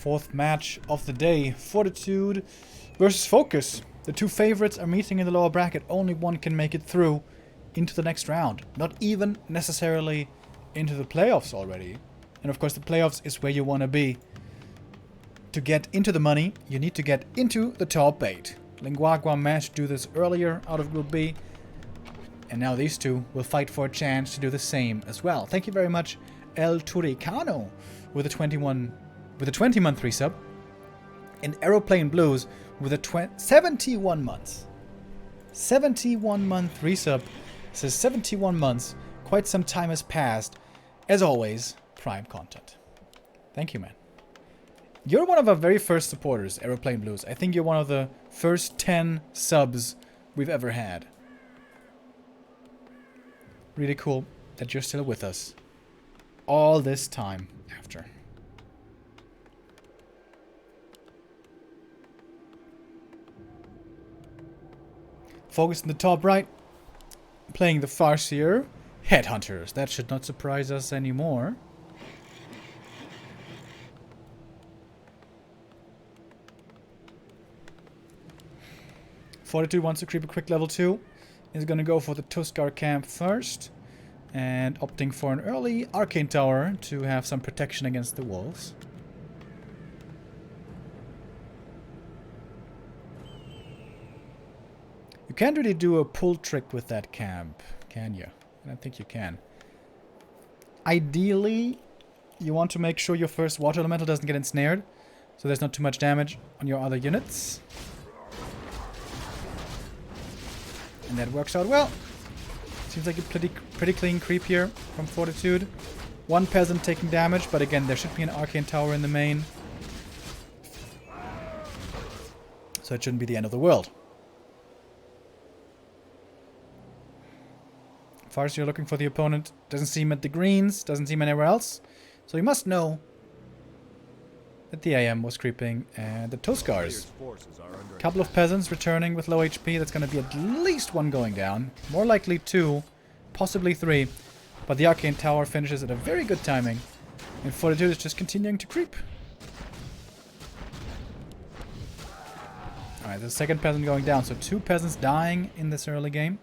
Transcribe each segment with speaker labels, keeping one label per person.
Speaker 1: fourth match of the day. Fortitude versus FoCuS. The two favorites are meeting in the lower bracket. Only one can make it through into the next round. Not even necessarily into the playoffs already. And of course the playoffs is where you want to be. To get into the money, you need to get into the top 8. Linguagua managed to do this earlier out of Group B. And now these two will fight for a chance to do the same as well. Thank you very much, El Turicano, with a 20-month resub. And Aeroplane Blues with a 71 months. 71-month resub. Says 71 months. Quite some time has passed. As always, prime content. Thank you, man. You're one of our very first supporters, Aeroplane Blues. I think you're one of the first 10 subs we've ever had. Really cool that you're still with us all this time after. FoCuS in the top right, playing the Farseer Headhunters. That should not surprise us anymore. Fortitude wants to creep a quick level 2. Is going to go for the Tuskar camp first. And opting for an early Arcane Tower to have some protection against the wolves. You can't really do a pull trick with that camp, can you? I don't think you can. Ideally, you want to make sure your first water elemental doesn't get ensnared. So there's not too much damage on your other units. And that works out well. Seems like a pretty clean creep here from Fortitude. One peasant taking damage, but again, there should be an Arcane Tower in the main. So it shouldn't be the end of the world. Farseer looking for the opponent. Doesn't see him at the greens, doesn't see him anywhere else. So he must know that the AM was creeping and the Tuskars. Couple of peasants returning with low HP. That's going to be at least one going down. More likely 2, possibly 3. But the Arcane Tower finishes at a very good timing. And Fortitude is just continuing to creep. Alright, the second peasant going down. So 2 peasants dying in this early game.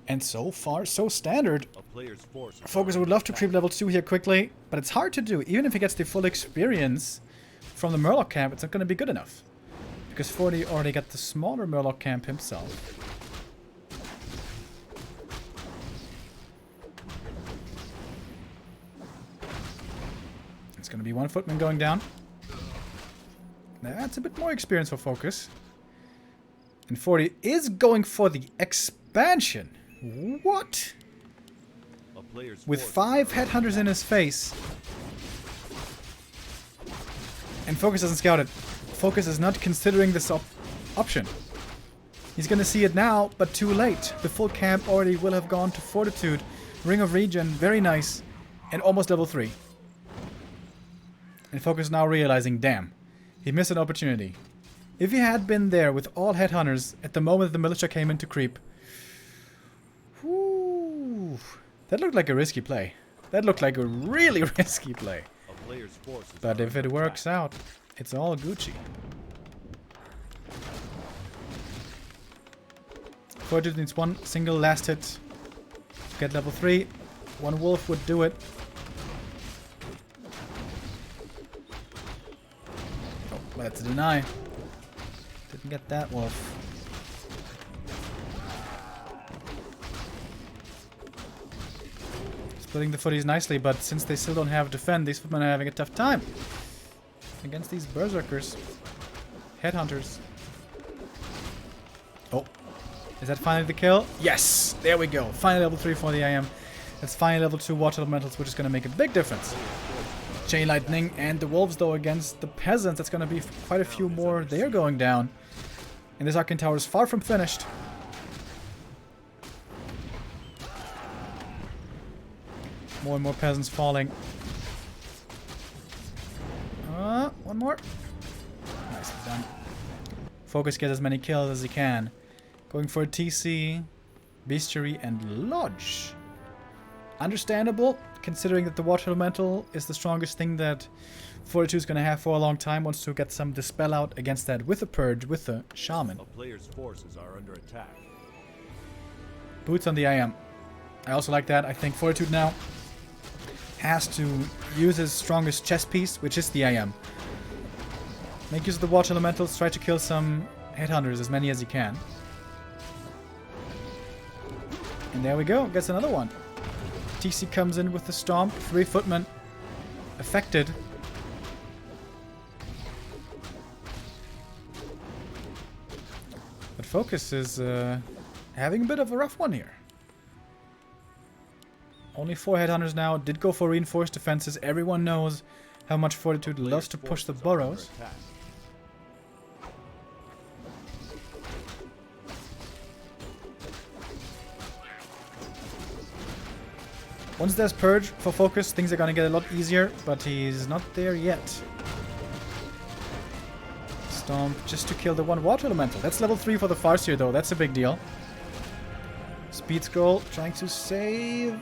Speaker 1: And so far, so standard. FoCuS would love to creep level 2 here quickly, but it's hard to do. Even if he gets the full experience from the Murloc camp, it's not going to be good enough. Because 40 already got the smaller Murloc camp himself. It's going to be 1 footman going down. That's a bit more experience for FoCuS. And 40 is going for the expansion. What? With 5 headhunters in his face. And FoCuS doesn't scout it. FoCuS is not considering this option. He's gonna see it now, but too late. The full camp already will have gone to Fortitude. Ring of Regen, very nice. And almost level 3. And FoCuS now realizing, damn, he missed an opportunity. If he had been there with all headhunters at the moment the militia came in to creep, whoo, that looked like a risky play. That looked like a really risky play. But if it works out, it's all Gucci. Fortitude needs one single last hit to get level 3. One wolf would do it. Oh, that's a deny. Didn't get that wolf. Splitting the footies nicely, but since they still don't have defend, these footmen are having a tough time against these berserkers. Headhunters. Oh. Is that finally the kill? Yes! There we go. Finally level 3 for the IM. That's finally level 2 water elementals, which is going to make a big difference. Chain lightning and the wolves, though, against the peasants. That's going to be quite a few more. They're going down. And this Arcane Tower is far from finished. More and more peasants falling. One more. Nicely done. FoCuS gets as many kills as he can. Going for a TC, Bestiary, and Lodge. Understandable, considering that the Water Elemental is the strongest thing that Fortitude is going to have for a long time. Wants to get some Dispel out against that with a Purge, with the Shaman.
Speaker 2: A player's forces are under attack.
Speaker 1: Boots on the IM. I also like that. I think Fortitude now has to use his strongest chess piece, which is the IM. Make use of the Water Elementals, try to kill some Headhunters, as many as he can. And there we go, gets another one. TC comes in with the Stomp, 3 footmen affected. But FoCuS is having a bit of a rough one here. Only 4 Headhunters now, did go for reinforced defenses. Everyone knows how much Fortitude loves to push the burrows. Once there's Purge for FoCuS, things are going to get a lot easier, but he's not there yet. Stomp just to kill the one Water Elemental. That's level 3 for the Farseer though, that's a big deal. Speed Scroll, trying to save...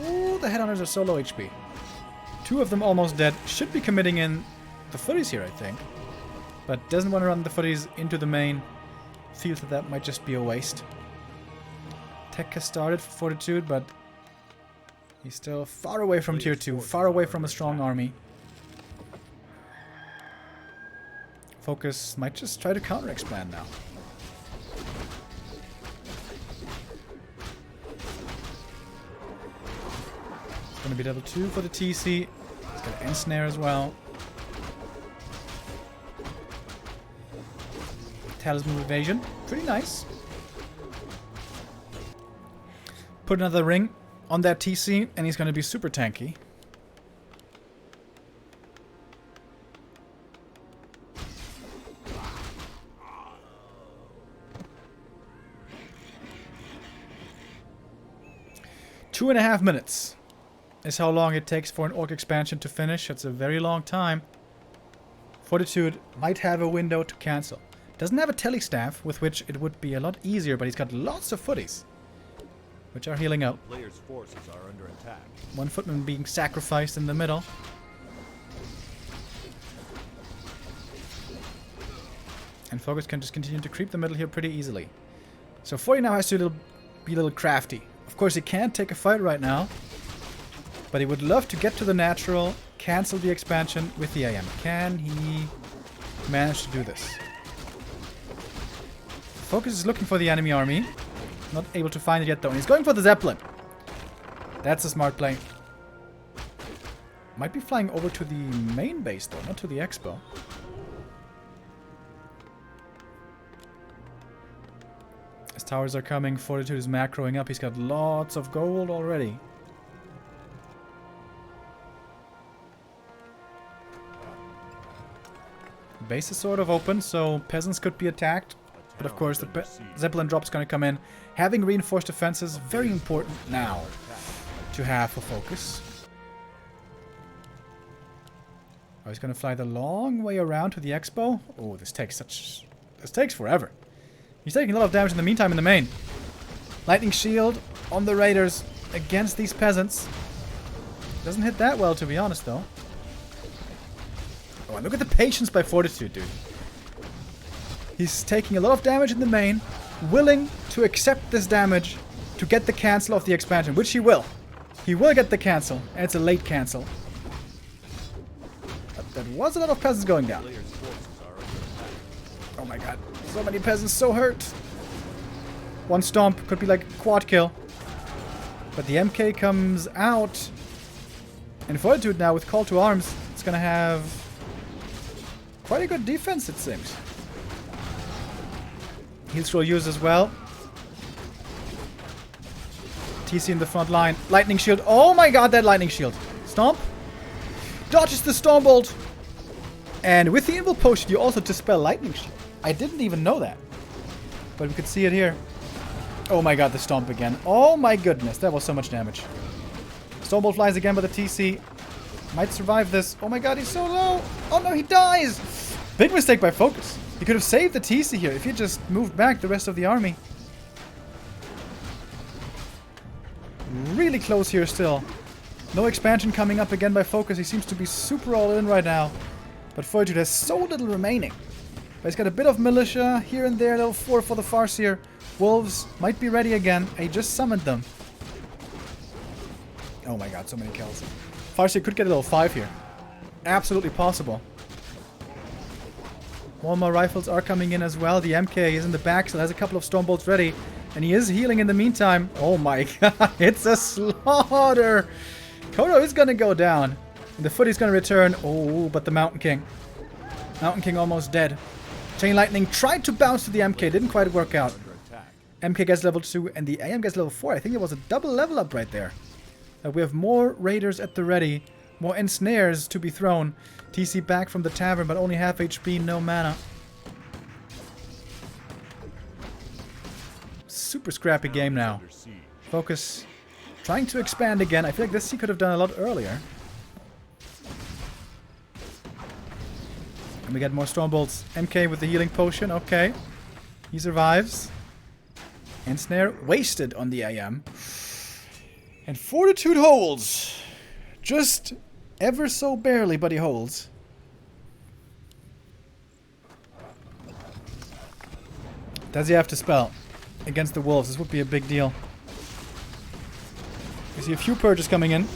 Speaker 1: Ooh, the Headhunters are so low HP. 2 of them almost dead. Should be committing in the footies here, I think. But doesn't want to run the footies into the main. Feels that that might just be a waste. Tech has started for Fortitude, but he's still far away from tier 2, far away from a strong army. FoCuS might just try to counter-expand now. It's going to be level 2 for the TC. It's got an Ensnare as well. Talisman Evasion. Pretty nice. Put another ring on that TC, and he's going to be super tanky. Two and a half minutes is how long it takes for an Orc expansion to finish. It's a very long time. Fortitude might have a window to cancel. Doesn't have a Telestaff, with which it would be a lot easier, but he's got lots of footies, which are healing out.
Speaker 2: Player's forces are under attack.
Speaker 1: One footman being sacrificed in the middle. And FoCuS can just continue to creep the middle here pretty easily. So 40 now has to be a little crafty. Of course, he can't take a fight right now, but he would love to get to the natural, cancel the expansion with the IM. Can he manage to do this? FoCuS is looking for the enemy army. Not able to find it yet though, and he's going for the Zeppelin. That's a smart play. Might be flying over to the main base though, not to the expo. As towers are coming, Fortitude is macroing up. He's got lots of gold already. Base is sort of open, so peasants could be attacked. But of course, the Zeppelin drop's going to come in. Having reinforced defenses, very important now to have for FoCuS. Oh, he's going to fly the long way around to the expo. Oh, this takes forever. He's taking a lot of damage in the meantime in the main. Lightning Shield on the Raiders against these peasants. Doesn't hit that well, to be honest, though. Oh, and look at the patience by Fortitude, dude. He's taking a lot of damage in the main, willing to accept this damage to get the cancel of the expansion, which he will. He will get the cancel, and it's a late cancel. But there was a lot of peasants going down. Oh my god, so many peasants so hurt. One stomp could be like a quad kill. But the MK comes out. And Fortitude now with Call to Arms, it's gonna have quite a good defense, it seems. Heal Scroll used as well. TC in the front line. Lightning Shield. Oh my god, that Lightning Shield. Stomp. Dodges the Storm Bolt. And with the Invul Potion, you also dispel Lightning Shield. I didn't even know that. but we could see it here. Oh my god, the stomp again. Oh my goodness, that was so much damage. Stormbolt flies again by the TC. Might survive this. Oh my god, he's so low. Oh no, he dies. Big mistake by FoCuS. He could have saved the TC here if he just moved back the rest of the army. Really close here still. No expansion coming up again by FoCuS. He seems to be super all in right now. But Fortitude has so little remaining. But he's got a bit of militia here and there. Level 4 for the Farseer. Wolves might be ready again. He just summoned them. Oh my god, so many kills. Farseer could get a level 5 here. Absolutely possible. More rifles are coming in as well. The MK is in the back, so has a couple of Stormbolts ready. And he is healing in the meantime. Oh my god, it's a slaughter. Kodo is going to go down. And the Footy's going to return. Oh, but the Mountain King. Mountain King almost dead. Chain Lightning tried to bounce to the MK. Didn't quite work out. MK gets level 2 and the AM gets level 4. I think it was a double level up right there. We have more raiders at the ready. More ensnares to be thrown. TC back from the tavern, but only half HP, no mana. Super scrappy game now. FoCuS trying to expand again. I feel like this he could have done a lot earlier. And we get more Stormbolts. MK with the healing potion. Okay. He survives. Ensnare wasted on the AM. And Fortitude holds. Just ever so barely, but he holds. Does he have to spell against the wolves? This would be a big deal. We see a few purges coming in,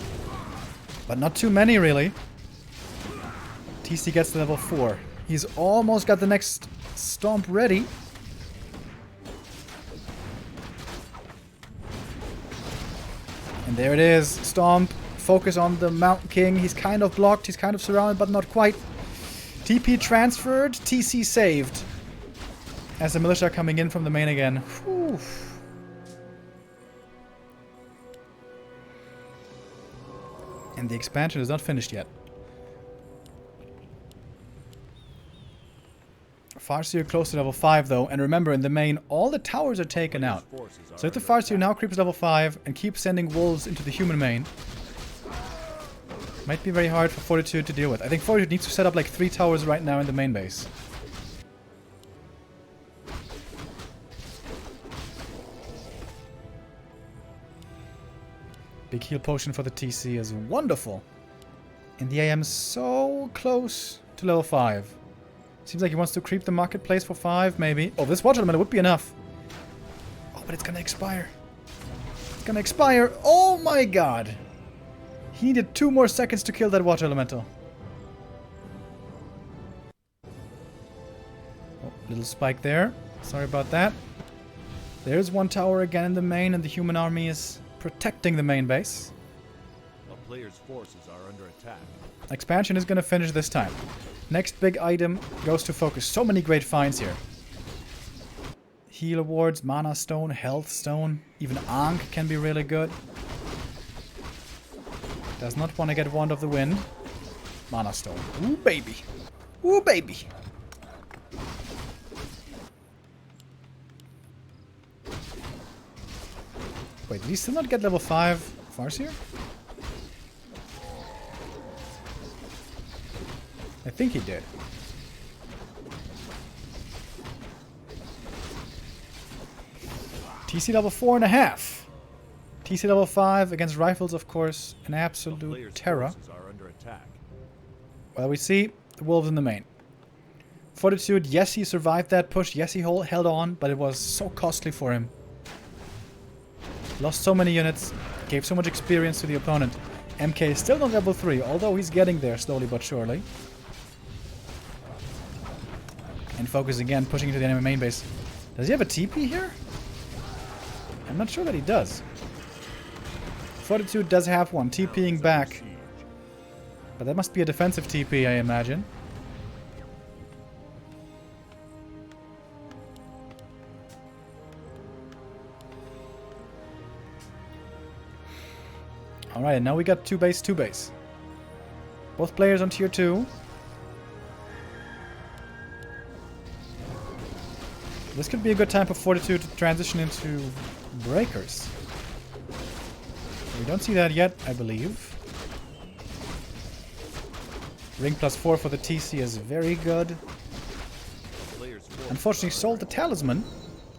Speaker 1: but not too many really. TC gets to level 4. He's almost got the next stomp ready. And there it is. Stomp. FoCuS on the Mountain King. He's kind of blocked. He's kind of surrounded, but not quite. TP transferred. TC saved. As the militia are coming in from the main again. Whew. And the expansion is not finished yet. Farseer close to level 5 though. And remember, in the main, all the towers are taken out. So if the Farseer now creeps level 5 and keeps sending wolves into the human main, might be very hard for Fortitude to deal with. I think Fortitude needs to set up like 3 towers right now in the main base. Big heal potion for the TC is wonderful. And the AM is so close to level 5. Seems like he wants to creep the marketplace for 5, maybe. Oh, this Watch Elemental would be enough. Oh, but it's gonna expire. It's gonna expire. Oh my god. He needed 2 more seconds to kill that Water Elemental. Oh, little spike there. Sorry about that. There's one tower again in the main, and the human army is protecting the main base.
Speaker 2: A player's forces are under attack.
Speaker 1: Expansion is going to finish this time. Next big item goes to FoCuS. So many great finds here. Heal awards, Mana Stone, Health Stone. Even Ankh can be really good. Does not want to get Wand of the Wind. Mana Stone. Ooh, baby. Ooh, baby. Wait, did he still not get level 5 Farseer? I think he did. TC level 4.5. TC level 5 against rifles, of course, an absolute terror. Well, we see the wolves in the main. Fortitude, yes, he survived that push. Yes, he held on, but it was so costly for him. Lost so many units, gave so much experience to the opponent. MK is still not level 3, although he's getting there slowly but surely. And FoCuS again, pushing into the enemy main base. Does he have a TP here? I'm not sure that he does. Fortitude does have one, TPing back. But that must be a defensive TP, I imagine. Alright, now we got 2 base, 2 base. Both players on tier 2. This could be a good time for Fortitude to transition into breakers. We don't see that yet, I believe. Ring +4 for the TC is very good. Unfortunately, sold the talisman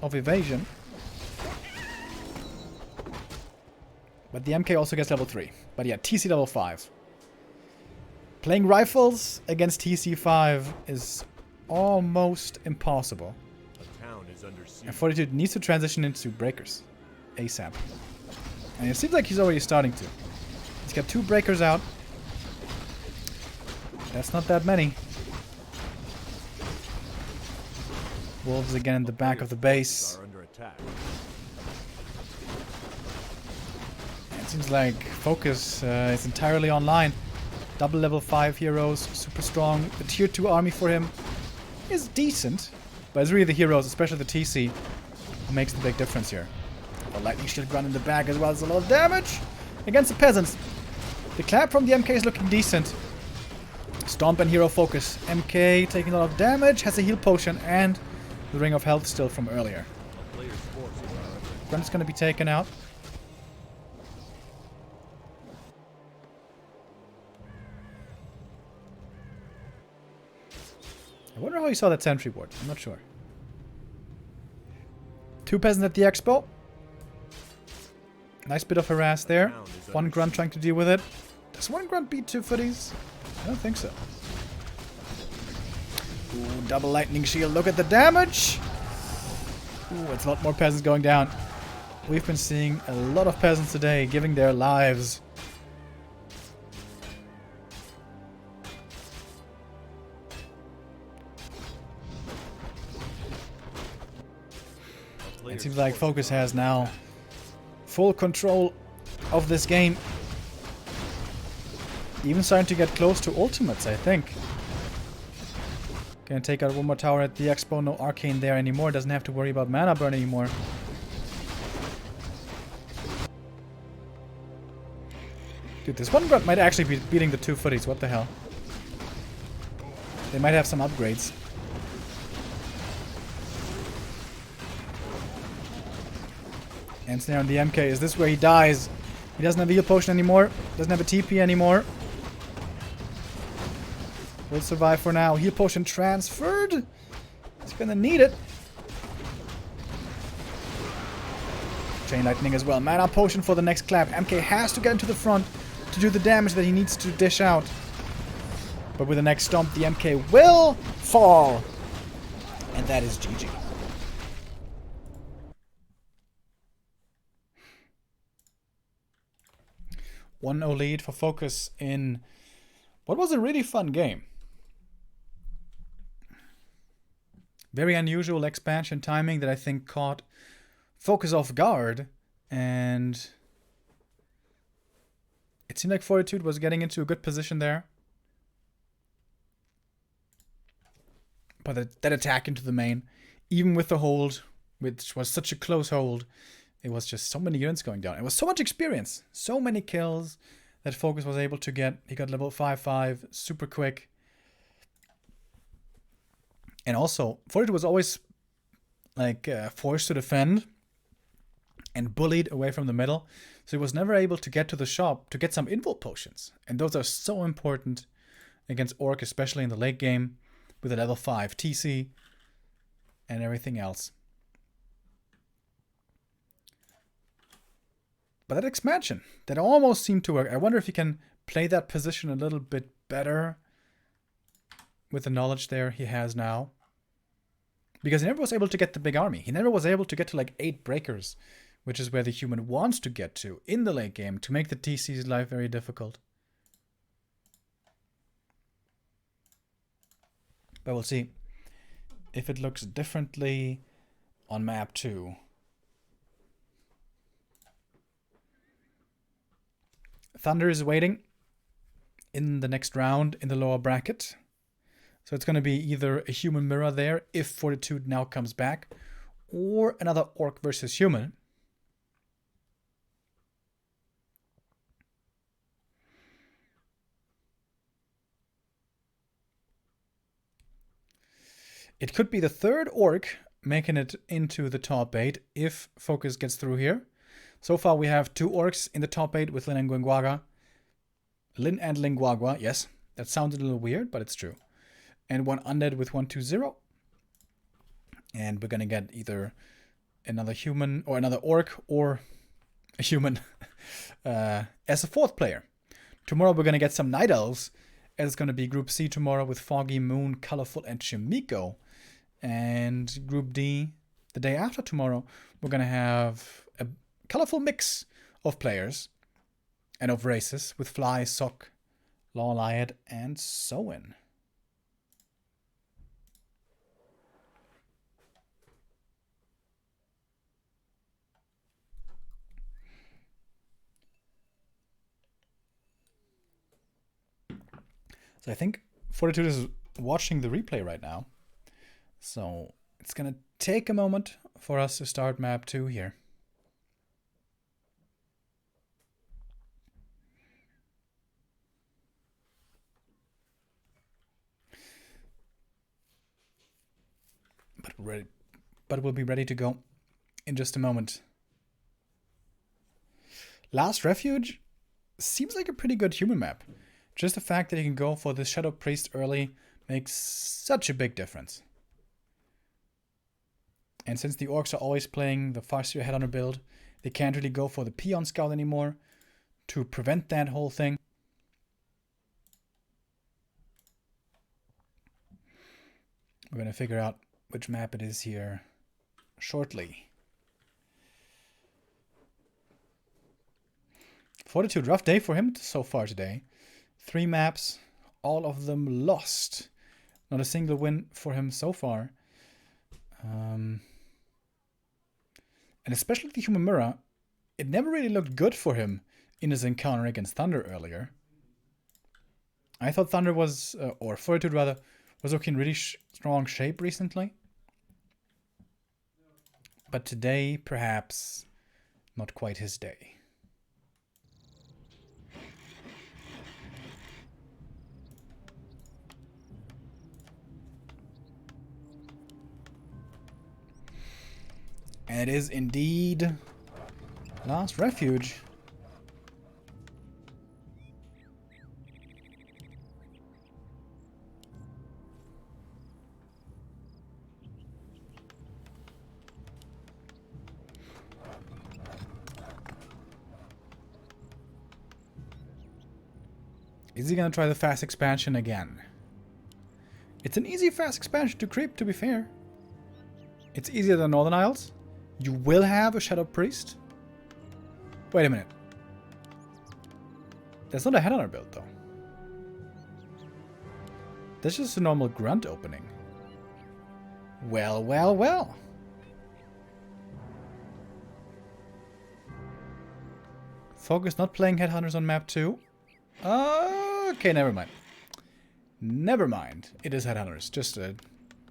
Speaker 1: of evasion. But the MK also gets level 3. But yeah, TC level 5. Playing rifles against TC 5 is almost impossible. And Fortitude needs to transition into breakers ASAP. And it seems like he's already starting to. He's got 2 breakers out. That's not that many. Wolves again in the back of the base. It seems like FoCuS is entirely online. Double level 5 heroes, super strong. The tier 2 army for him is decent. But it's really the heroes, especially the TC, who makes the big difference here. The lightning shield run in the back as well as a lot of damage against the peasants. The clap from the MK is looking decent. Stomp and hero focus. MK taking a lot of damage, has a heal potion and the ring of health still from earlier. Grunt's gonna be taken out. I wonder how he saw that sentry ward. I'm not sure. 2 peasants at the expo. Nice bit of harass there. 1 grunt trying to deal with it. Does 1 grunt beat 2 footies? I don't think so. Ooh, double lightning shield. Look at the damage. Ooh, it's a lot more peasants going down. We've been seeing a lot of peasants today giving their lives. It seems like FoCuS has now full control of this game. Even starting to get close to ultimates, I think. Gonna take out 1 more tower at the expo. No arcane there anymore. Doesn't have to worry about mana burn anymore. Dude, this 1 grunt might actually be beating the 2 footies. What the hell? They might have some upgrades. Ensnare on the MK. Is this where he dies? He doesn't have a heal potion anymore. Doesn't have a TP anymore. Will survive for now. Heal potion transferred. He's gonna need it. Chain lightning as well. Mana potion for the next clap. MK has to get into the front to do the damage that he needs to dish out. But with the next stomp, the MK will fall. And that is GG. 1-0 lead for FoCuS in what was a really fun game. Very unusual expansion timing that I think caught FoCuS off guard, and it seemed like Fortitude was getting into a good position there. But that attack into the main, even with the hold, which was such a close hold, it was just so many units going down. It was so much experience. So many kills that FoCuS was able to get. He got level 5/5 super quick. And also, Fortitude was always like forced to defend and bullied away from the middle. So he was never able to get to the shop to get some invul potions. And those are so important against ORC, especially in the late game with a level 5 TC and everything else. But that expansion, that almost seemed to work. I wonder if he can play that position a little bit better with the knowledge there he has now. Because he never was able to get the big army. He never was able to get to like 8 breakers, which is where the human wants to get to in the late game to make the TC's life very difficult. But we'll see if it looks differently on map 2. Thunder is waiting in the next round in the lower bracket. So it's going to be either a human mirror there, if Fortitude now comes back, or another orc versus human. It could be the third orc making it into the top 8 if FoCuS gets through here. So far we have 2 orcs in the top 8 with Lin and Guinguaga. Lin and Linguagua, yes. That sounded a little weird, but it's true. And 1 undead with 120. And we're gonna get either another human or another orc or a human as a 4th player. Tomorrow we're gonna get some night elves, as it's gonna be Group C tomorrow with Foggy, Moon, Colorful, and Chimiko. And Group D, the day after tomorrow, we're gonna have a colorful mix of players and of races with Fly, Sock, Lawliad, and Soin. So I think Fortitude is watching the replay right now. So it's gonna take a moment for us to start map 2 here. But we'll be ready to go in just a moment. Last Refuge seems like a pretty good human map. Just the fact that you can go for the Shadow Priest early makes such a big difference. And since the orcs are always playing the Farseer Headhunter build, they can't really go for the Peon Scout anymore to prevent that whole thing. We're going to figure out which map it is here shortly. Fortitude, rough day for him so far today. 3 maps, all of them lost. Not a single win for him so far. And especially the Human Mirror, it never really looked good for him in his encounter against Thunder earlier. I thought Thunder was, or Fortitude rather, was looking in really strong shape recently. But today, perhaps, not quite his day. And it is indeed Last Refuge. Is he gonna try the fast expansion again? It's an easy fast expansion to creep, to be fair. It's easier than Northern Isles. You will have a Shadow Priest. Wait a minute. That's not a Headhunter build, though. That's just a normal Grunt opening. Well, well, well. FoCuS not playing Headhunters on map 2. Okay, never mind. Never mind. It is Headhunters. Just a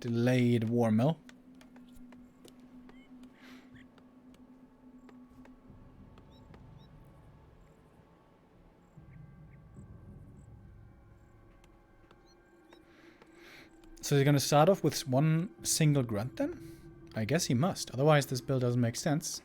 Speaker 1: delayed War Mill. So he's going to start off with 1 single Grunt then? I guess he must. Otherwise this build doesn't make sense.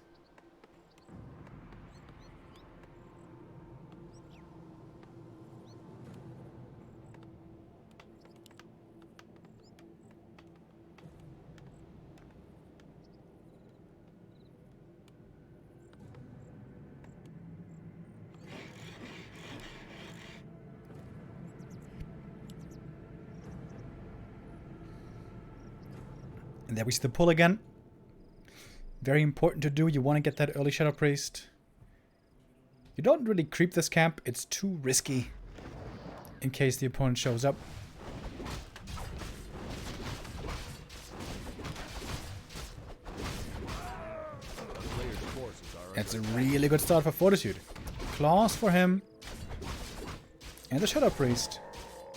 Speaker 1: And there we see the pull again. Very important to do. You want to get that early Shadow Priest. You don't really creep this camp. It's too risky in case the opponent shows up. That's a really good start for Fortitude. Claws for him. And the Shadow Priest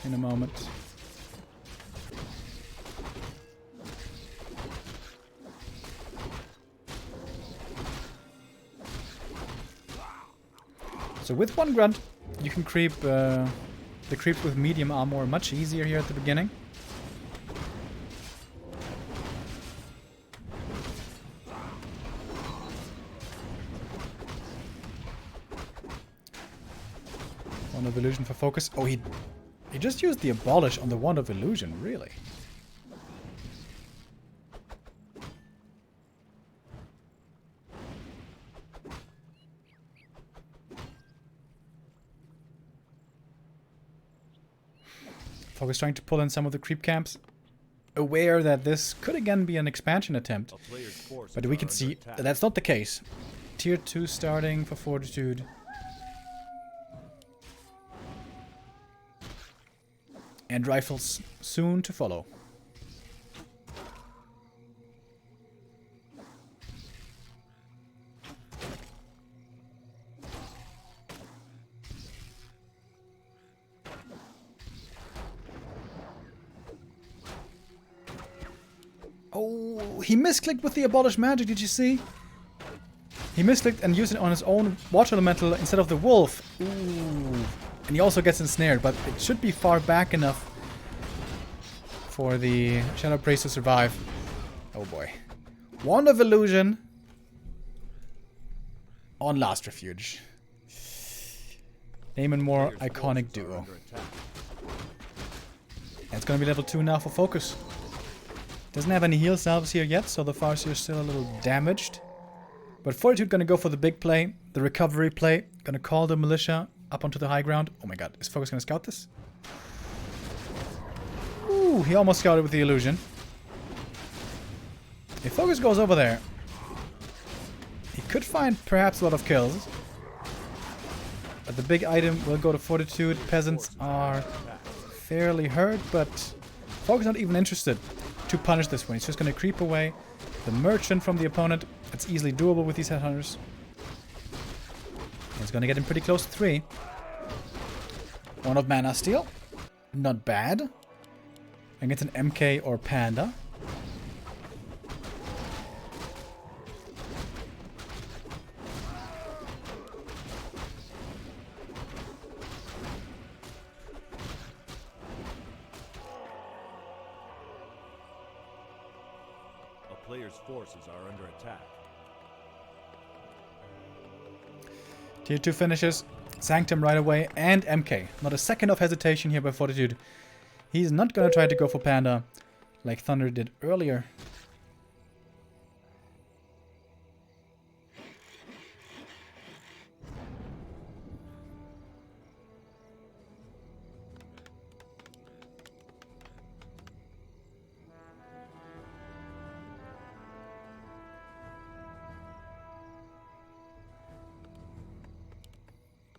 Speaker 1: in a moment. So with 1 Grunt, you can creep the creeps with medium armor much easier here at the beginning. Wand of Illusion for FoCuS. Oh, he just used the Abolish on the Wand of Illusion, really? FoCuS trying to pull in some of the creep camps. Aware that this could again be an expansion attempt. But we can see that that's not the case. Tier 2 starting for Fortitude. And rifles soon to follow. Oh, he misclicked with the Abolish Magic, did you see? He misclicked and used it on his own Water Elemental instead of the Wolf. Ooh. And he also gets ensnared, but it should be far back enough for the Shadow Praise to survive. Oh boy. Wand of Illusion on Last Refuge. Name and more iconic duo. And it's gonna be level 2 now for FoCuS. Doesn't have any heal salves here yet, so the Farseer is still a little damaged. But Fortitude gonna go for the big play, the recovery play. Gonna call the militia up onto the high ground. Oh my god, is FoCuS gonna scout this? Ooh, he almost scouted with the illusion. If FoCuS goes over there, he could find perhaps a lot of kills. But the big item will go to Fortitude. Peasants are fairly hurt, but FoCuS not even interested to punish this one. He's just going to creep away the merchant from the opponent. It's easily doable with these headhunters. He's going to get him pretty close to 3. 1 of mana steal. Not bad. And gets an MK or Panda.
Speaker 2: Player's forces are under attack.
Speaker 1: Tier 2 finishes. Sanctum right away and MK. Not a second of hesitation here by Fortitude. He's not going to try to go for Panda like Thunder did earlier.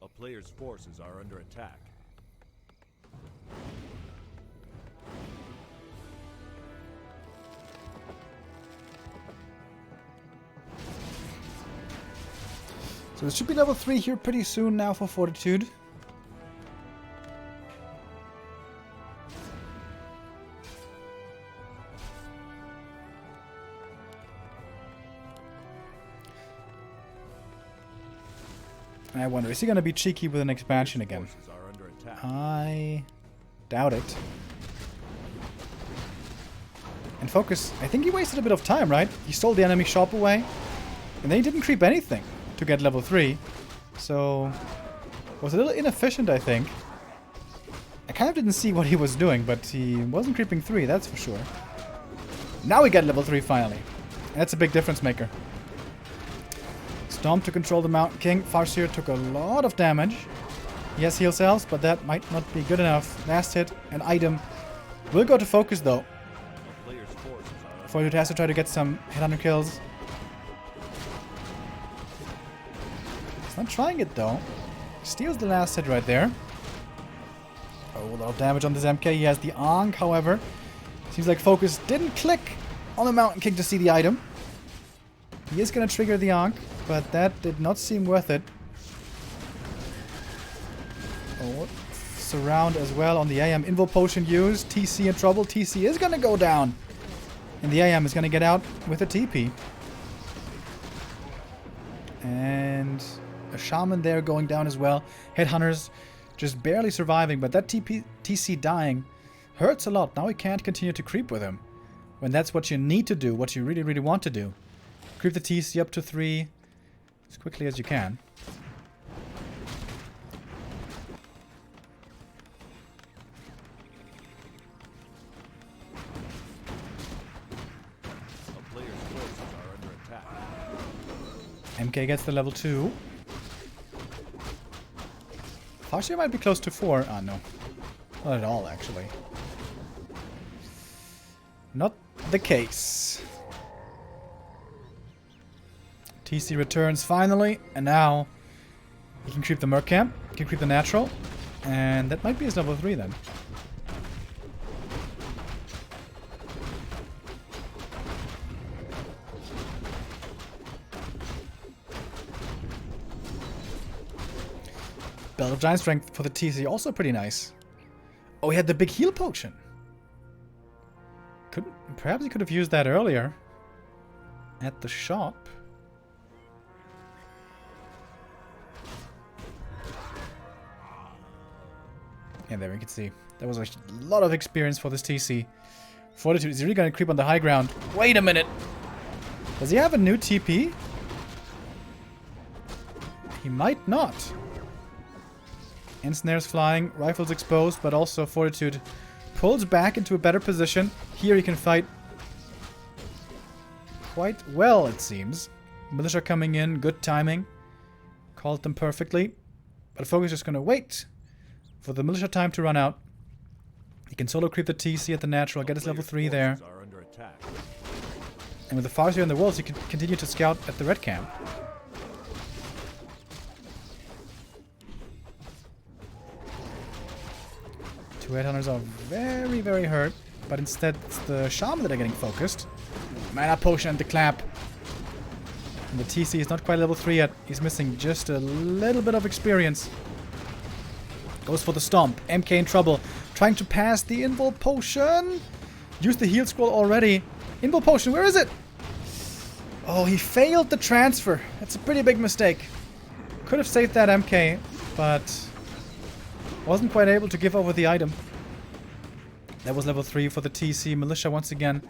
Speaker 2: A player's forces are under attack.
Speaker 1: So this should be level 3 here pretty soon now for Fortitude. I wonder, is he going to be cheeky with an expansion again? I doubt it. And FoCuS, I think he wasted a bit of time, right? He stole the enemy shop away, and then he didn't creep anything to get level 3. So, was a little inefficient, I think. I kind of didn't see what he was doing, but he wasn't creeping 3, that's for sure. Now we get level 3 finally. And that's a big difference maker. Stomp to control the Mountain King. Farseer took a lot of damage. He has heal cells, but that might not be good enough. Last hit, an item. Will go to FoCuS though. Fortitude has to try to get some headhunter kills. He's not trying it though. Steals the last hit right there. Oh, a lot of damage on this MK. He has the Ankh, however. Seems like FoCuS didn't click on the Mountain King to see the item. He is going to trigger the Ankh, but that did not seem worth it. Oh, surround as well on the AM. Invo potion used. TC in trouble. TC is going to go down. And the AM is going to get out with a TP. And a shaman there going down as well. Headhunters just barely surviving, but that TC dying hurts a lot. Now we can't continue to creep with him. When that's what you need to do, what you really, really want to do. Creep the TC up to 3 as quickly as you can. MK gets the level 2. Farseer might be close to 4. Ah, no. Not at all, actually. Not the case. TC returns finally, and now he can creep the Merc Camp, he can creep the Natural, and that might be his level 3 then. Belt of Giant Strength for the TC, also pretty nice. Oh, he had the big heal potion. Perhaps he could have used that earlier at the shop. And there we can see. That was a lot of experience for this TC. Fortitude is really going to creep on the high ground. Wait a minute. Does he have a new TP? He might not. Ensnares flying, rifles exposed, but also Fortitude pulls back into a better position. Here he can fight quite well, it seems. Militia coming in, good timing. Called them perfectly. But FoCuS is just going to wait for the militia time to run out. He can solo creep the TC at the Natural, get his level 3 there. And with the Farseer in the walls, he can continue to scout at the red camp. Two headhunters are very, very hurt, but instead it's the Shaman that are getting focused. Mana Potion and the Clap. And the TC is not quite level 3 yet. He's missing just a little bit of experience. Goes for the Stomp. MK in trouble. Trying to pass the Invul Potion. Used the heal scroll already. Invul Potion, where is it? Oh, he failed the transfer. That's a pretty big mistake. Could have saved that MK, but wasn't quite able to give over the item. That was level 3 for the TC. Militia once again.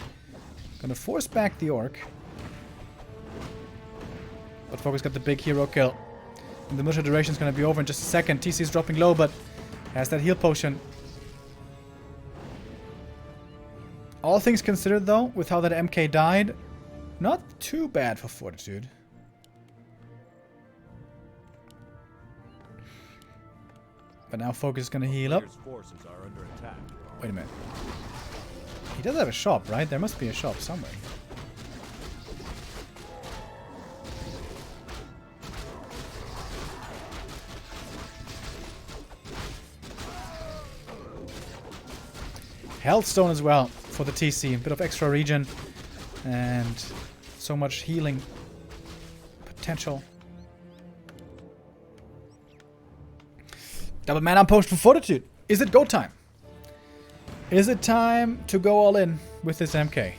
Speaker 1: Gonna force back the Orc. But FoCuS got the big hero kill. And the militia duration is gonna be over in just a second. TC is dropping low, but has that heal potion. All things considered though, with how that MK died, not too bad for Fortitude. But now FoCuS is gonna heal up. Wait a minute. He does have a shop, right? There must be a shop somewhere. Healthstone as well for the TC. A bit of extra regen. And so much healing potential. Double mana potion for Fortitude. Is it go time? Is it time to go all in with this MK?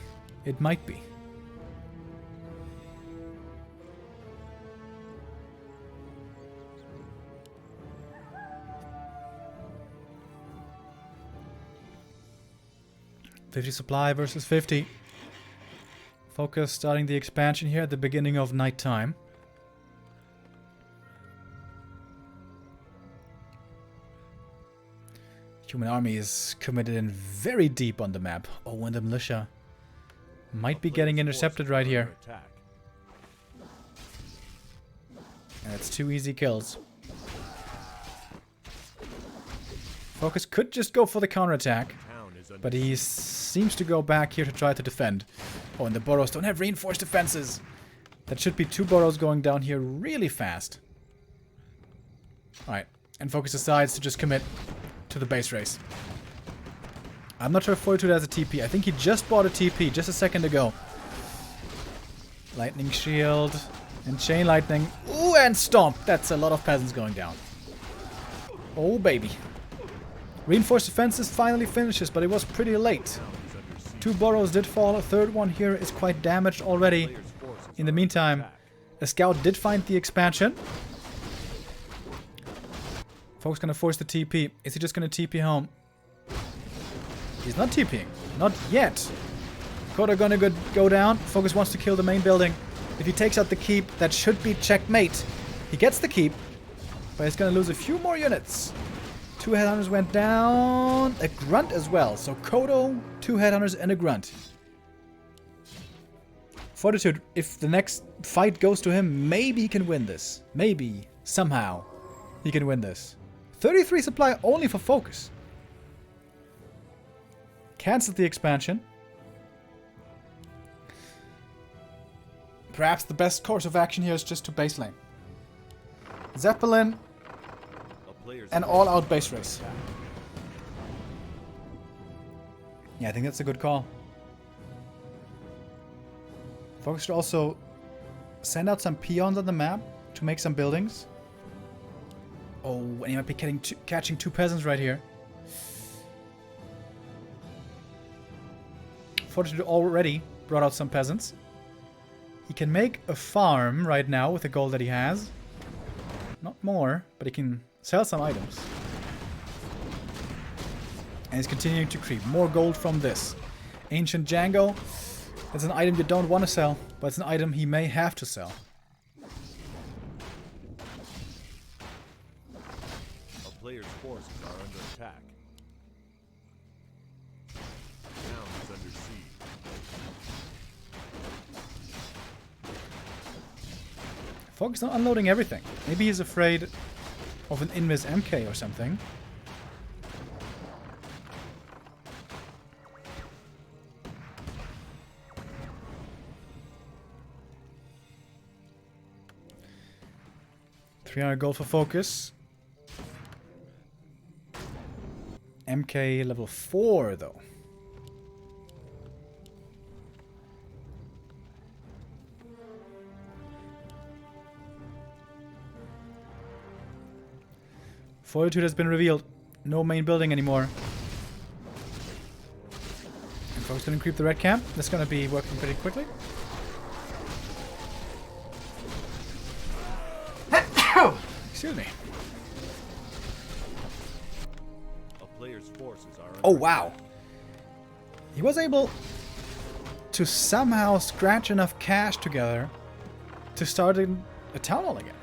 Speaker 1: It might be. $50 supply versus 50. FoCuS starting the expansion here at the beginning of nighttime. Human army is committed in very deep on the map. Oh, and the militia might be getting intercepted right here. And it's 2 easy kills. FoCuS could just go for the counterattack, but he seems to go back here to try to defend. Oh, and the burrows don't have reinforced defenses. That should be 2 burrows going down here really fast. Alright, and FoCuS decides to just commit to the base race. I'm not sure if Fortitude has a TP. I think he just bought a TP just a second ago. Lightning Shield and Chain Lightning. Ooh, and Stomp. That's a lot of peasants going down. Oh, baby. Reinforced defenses finally finishes, but it was pretty late. 2 burrows did fall. A third one here is quite damaged already. In the meantime, a scout did find the expansion. FoCuS gonna force the TP. Is he just gonna TP home? He's not TPing. Not yet. Coda gonna go down. FoCuS wants to kill the main building. If he takes out the keep, that should be checkmate. He gets the keep, but he's gonna lose a few more units. 2 headhunters went down. A grunt as well. So Kodo, 2 headhunters, and a grunt. Fortitude, if the next fight goes to him, maybe he can win this. Maybe, somehow, he can win this. 33 supply only for FoCuS. Cancel the expansion. Perhaps the best course of action here is just to base lane. Zeppelin and all-out base race. Yeah, I think that's a good call. FoCuS should also send out some peons on the map to make some buildings. Oh, and he might be catching two peasants right here. Fortitude already brought out some peasants. He can make a farm right now with the gold that he has. Not more, but he can sell some items. And he's continuing to creep. More gold from this. Ancient Django. That's an item you don't want to sell, but it's an item he may have to sell.
Speaker 2: A player's forces are under attack. Town is under siege.
Speaker 1: FoCuS not unloading everything. Maybe he's afraid of an invis MK or something. $300 gold for FoCuS. MK level 4 though. Fortitude has been revealed. No main building anymore. And FoCuS didn't creep the red camp. That's gonna be working pretty quickly. Excuse me.
Speaker 2: A player's forces are under
Speaker 1: Oh wow. He was able to somehow scratch enough cash together to start a town hall again.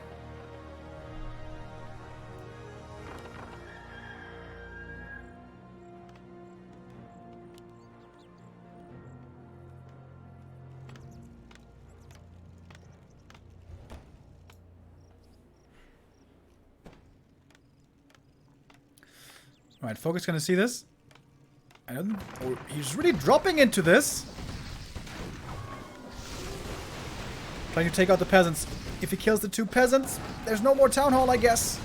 Speaker 1: Alright, FoCuS gonna see this. He's really dropping into this. Trying to take out the peasants. If he kills the two peasants, there's no more town hall, I guess.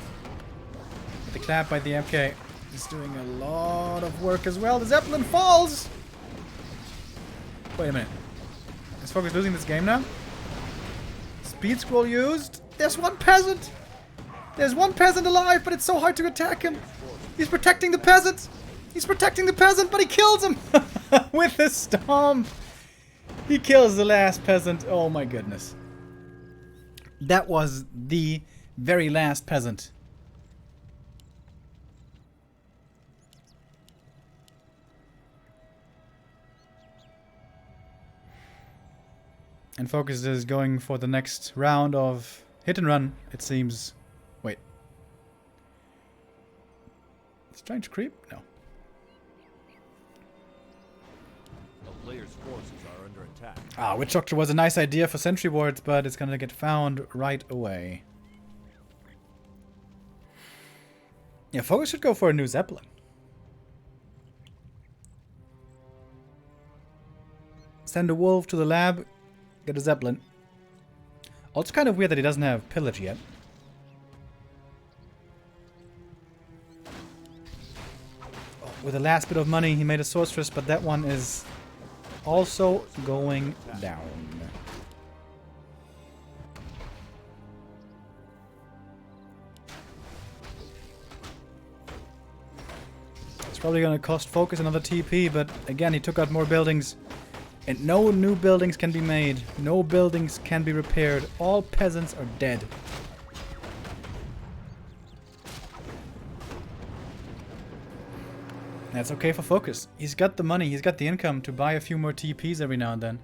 Speaker 1: The clap by the MK is doing a lot of work as well. The Zeppelin falls! Wait a minute. Is FoCuS losing this game now? Speed scroll used. There's one peasant! There's one peasant alive, but it's so hard to attack him. He's protecting the peasant! He's protecting the peasant, but he kills him! With the storm! He kills the last peasant. Oh my goodness. That was the very last peasant. And FoCuS is going for the next round of hit and run, it seems. Wait. It's trying to creep? No.
Speaker 2: A player's forces are under attack.
Speaker 1: Ah, Witch Doctor was a nice idea for sentry wards, but it's gonna get found right away. Yeah, FoCuS should go for a new Zeppelin. Send a wolf to the lab, get a Zeppelin. Also kind of weird that he doesn't have pillage yet. Oh, with the last bit of money, he made a sorceress, but that one is also going down. It's probably going to cost FoCuS another TP, but again, he took out more buildings. And no new buildings can be made. No buildings can be repaired. All peasants are dead. That's okay for FoCuS. He's got the money, he's got the income to buy a few more TPs every now and then.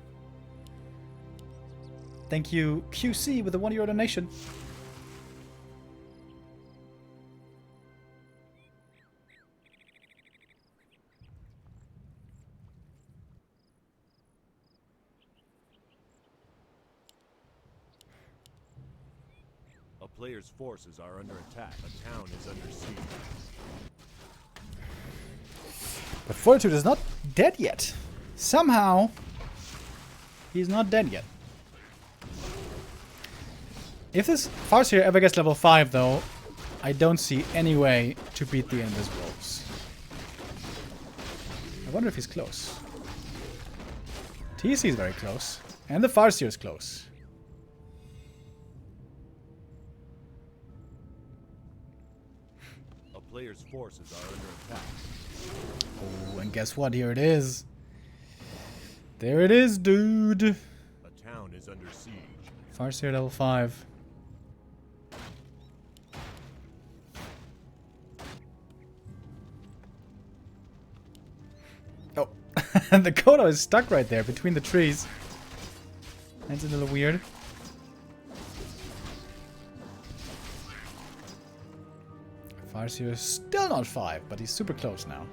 Speaker 1: Thank you, QC, with a €1 donation.
Speaker 2: player's forces are under attack. A town is under siege.
Speaker 1: But Fortitude is not dead yet. Somehow, he's not dead yet. If this Farseer ever gets level 5, though, I don't see any way to beat the Endless Wolves. I wonder if he's close. TC is very close. And the Farseer is close.
Speaker 2: A player's forces are under attack.
Speaker 1: Oh, and guess what? Here it is. There it is, dude.
Speaker 2: A town is under siege.
Speaker 1: Farseer level 5. Oh, the Kodo is stuck right there between the trees. That's a little weird. Farseer is still not 5, but he's super close now.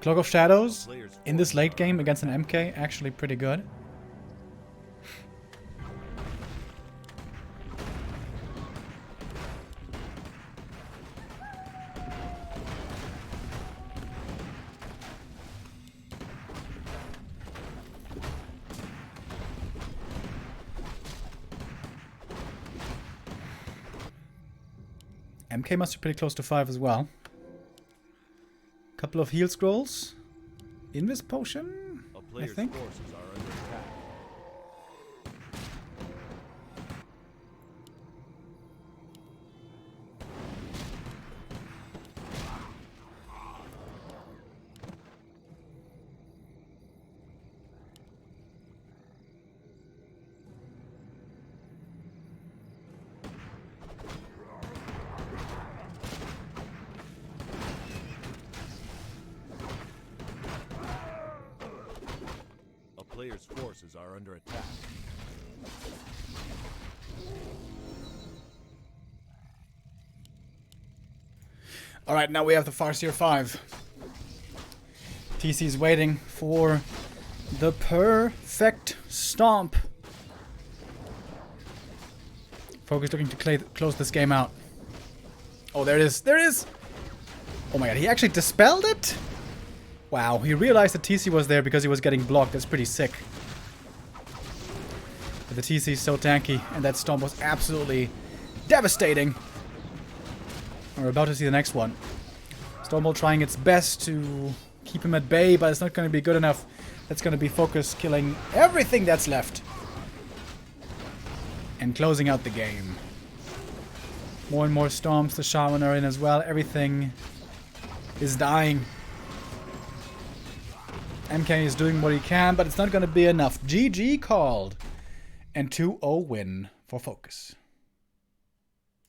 Speaker 1: Cloak of Shadows in this late game against an MK, actually pretty good. MK must be pretty close to 5 as well. Couple of heal scrolls. Invis potion, I think.
Speaker 2: Forces are under attack. Player's forces are under attack.
Speaker 1: Alright, now we have the Farseer 5. TC is waiting for the perfect stomp. FoCuS looking to close this game out. Oh, there it is. There it is! Oh my god, he actually dispelled it? Wow, he realized that TC was there because he was getting blocked. That's pretty sick. But the TC is so tanky, and that stomp was absolutely devastating. We're about to see the next one. Stormbolt trying its best to keep him at bay, but it's not going to be good enough. That's going to be FoCuS killing everything that's left. And closing out the game. More and more stomps. The Shaman are in as well. Everything is dying. MK is doing what he can, but it's not going to be enough. GG called. And 2-0 win for FoCuS.